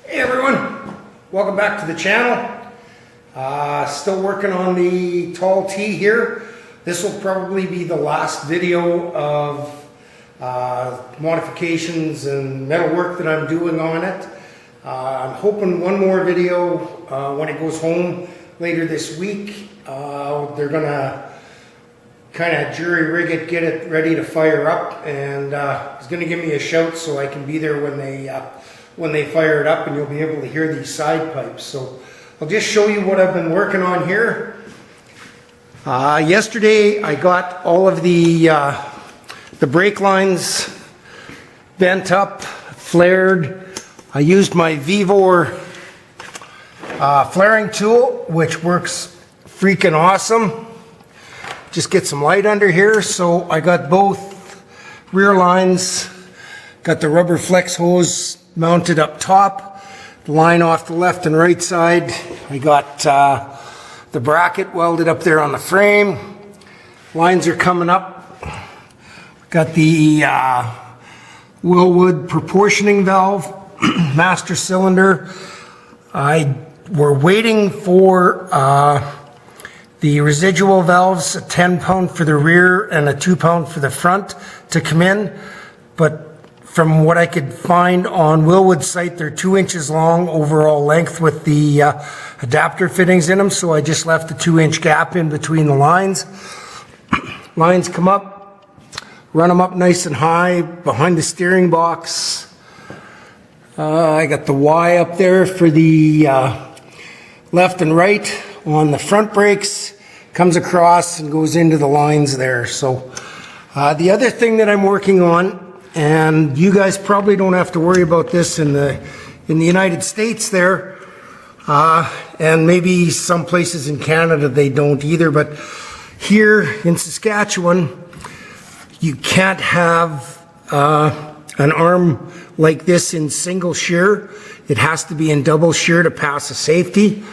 Hey everyone, welcome back to the channel. Still working on the Tall T here. This will probably be the last video of modifications and metal work that I'm doing on it. I'm hoping one more video when it goes home later this week. They're gonna kind of jury rig it, get it ready to fire up, and he's gonna give me a shout so I can be there when they fire it up, and you'll be able to hear these side pipes. So I'll just show you what I've been working on here. Yesterday I got all of the brake lines bent up, flared. I used my Vivor flaring tool, which works freaking awesome. Just get some light under here. So I got both rear lines, got the rubber flex hose mounted up top, the line off the left and right side. I got the bracket welded up there on the frame. Lines are coming up. Got the Willwood proportioning valve, master cylinder. We're waiting for the residual valves, a 10-pound for the rear and a 2-pound for the front to come in. But from what I could find on Willwood's site, they're 2 inches long overall length with the adapter fittings in them. So I just left a 2-inch gap in between the lines. Lines come up, run them up nice and high behind the steering box. I got the Y up there for the left and right on the front brakes, comes across and goes into the lines there. So the other thing that I'm working on, and you guys probably don't have to worry about this in the United States there, and maybe some places in Canada they don't either, but here in Saskatchewan you can't have an arm like this in single shear. It has to be in double shear to pass a safety.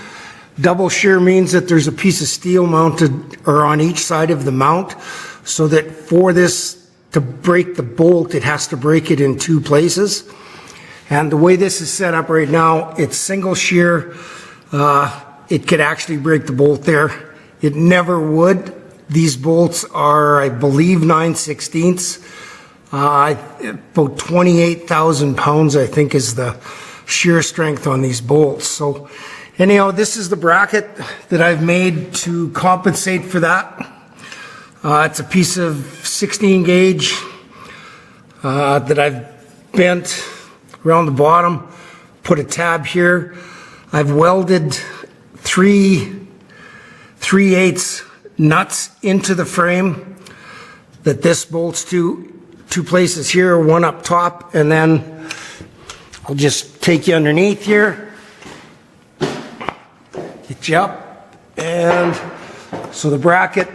Double shear means that there's a piece of steel mounted or on each side of the mount, so that for this to break the bolt, it has to break it in 2 places. And the way this is set up right now, it's single shear. It could actually break the bolt there. It never would. These bolts are, I believe, 9/16. About 28,000 pounds, I think, is the shear strength on these bolts. So anyhow, this is the bracket that I've made to compensate for that. It's a piece of 16 gauge that I've bent around the bottom, put a tab here. I've welded 3/8 nuts into the frame that this bolts to. 2 places here, 1 up top, and then I'll just take you underneath here, get you up, and so the bracket,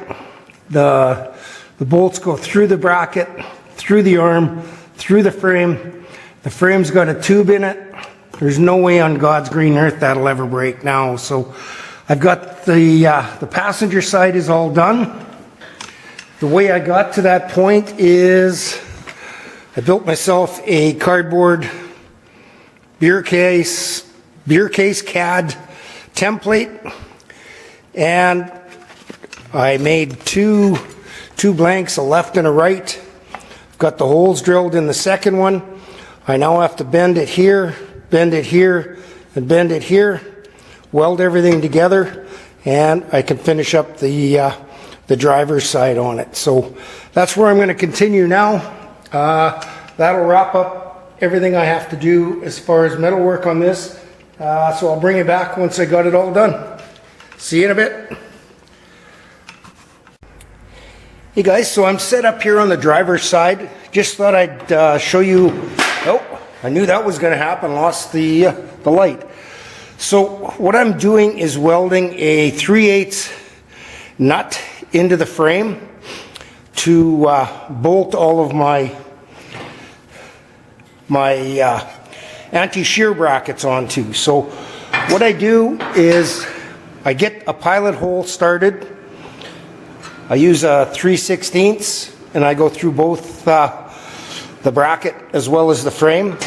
the bolts go through the bracket, through the arm, through the frame. The frame's got a tube in it. There's no way on God's green earth that'll ever break now. So I've got the passenger side is all done. The way I got to that point is I built myself a cardboard beer case CAD template, and I made two blanks, a left and a right. Got the holes drilled in the second one. I now have to bend it here, and bend it here, weld everything together, and I can finish up the driver's side on it. So that's where I'm going to continue now. That'll wrap up everything I have to do as far as metal work on this. So I'll bring it back once I got it all done. See you in a bit. Hey guys, so I'm set up here on the driver's side. Just thought I'd show you. Oh, I knew that was going to happen. Lost the light. So what I'm doing is welding a 3/8 nut into the frame to bolt all of my anti-shear brackets onto. So what I do is I get a pilot hole started. I use a 3/16 and I go through both the bracket as well as the frame.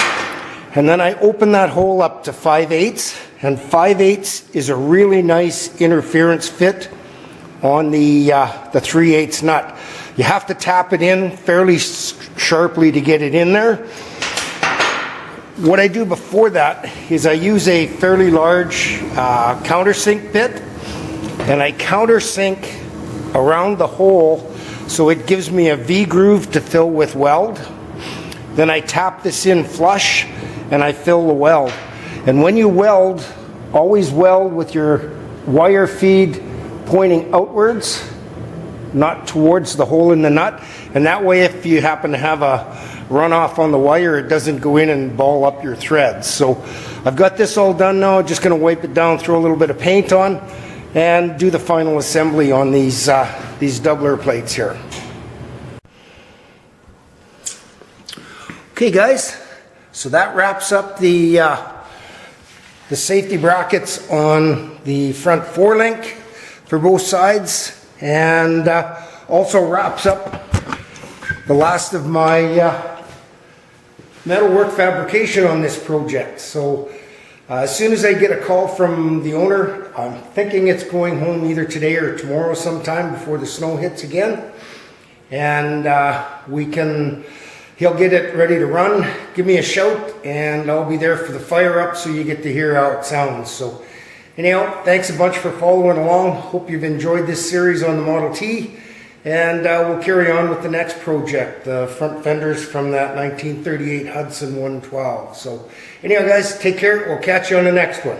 And then I open that hole up to 5/8, and 5/8 is a really nice interference fit on the 3/8 nut. You have to tap it in fairly sharply to get it in there. What I do before that is I use a fairly large countersink bit, and I countersink around the hole so it gives me a V groove to fill with weld. Then I tap this in flush and I fill the weld. And when you weld, always weld with your wire feed pointing outwards, not towards the hole in the nut. And that way, if you happen to have a runoff on the wire, it doesn't go in and ball up your threads. So I've got this all done now. Just going to wipe it down, throw a little bit of paint on, and do the final assembly on these doubler plates here. Okay guys, so that wraps up the safety brackets on the front forelink for both sides, and also wraps up the last of my metalwork fabrication on this project. So as soon as I get a call from the owner, I'm thinking it's going home either today or tomorrow sometime before the snow hits again, and he'll get it ready to run. Give me a shout and I'll be there for the fire up so you get to hear how it sounds. So anyhow, thanks a bunch for following along. Hope you've enjoyed this series on the Model T, and we'll carry on with the next project, the front fenders from that 1938 Hudson 112. So anyhow guys, take care. We'll catch you on the next one.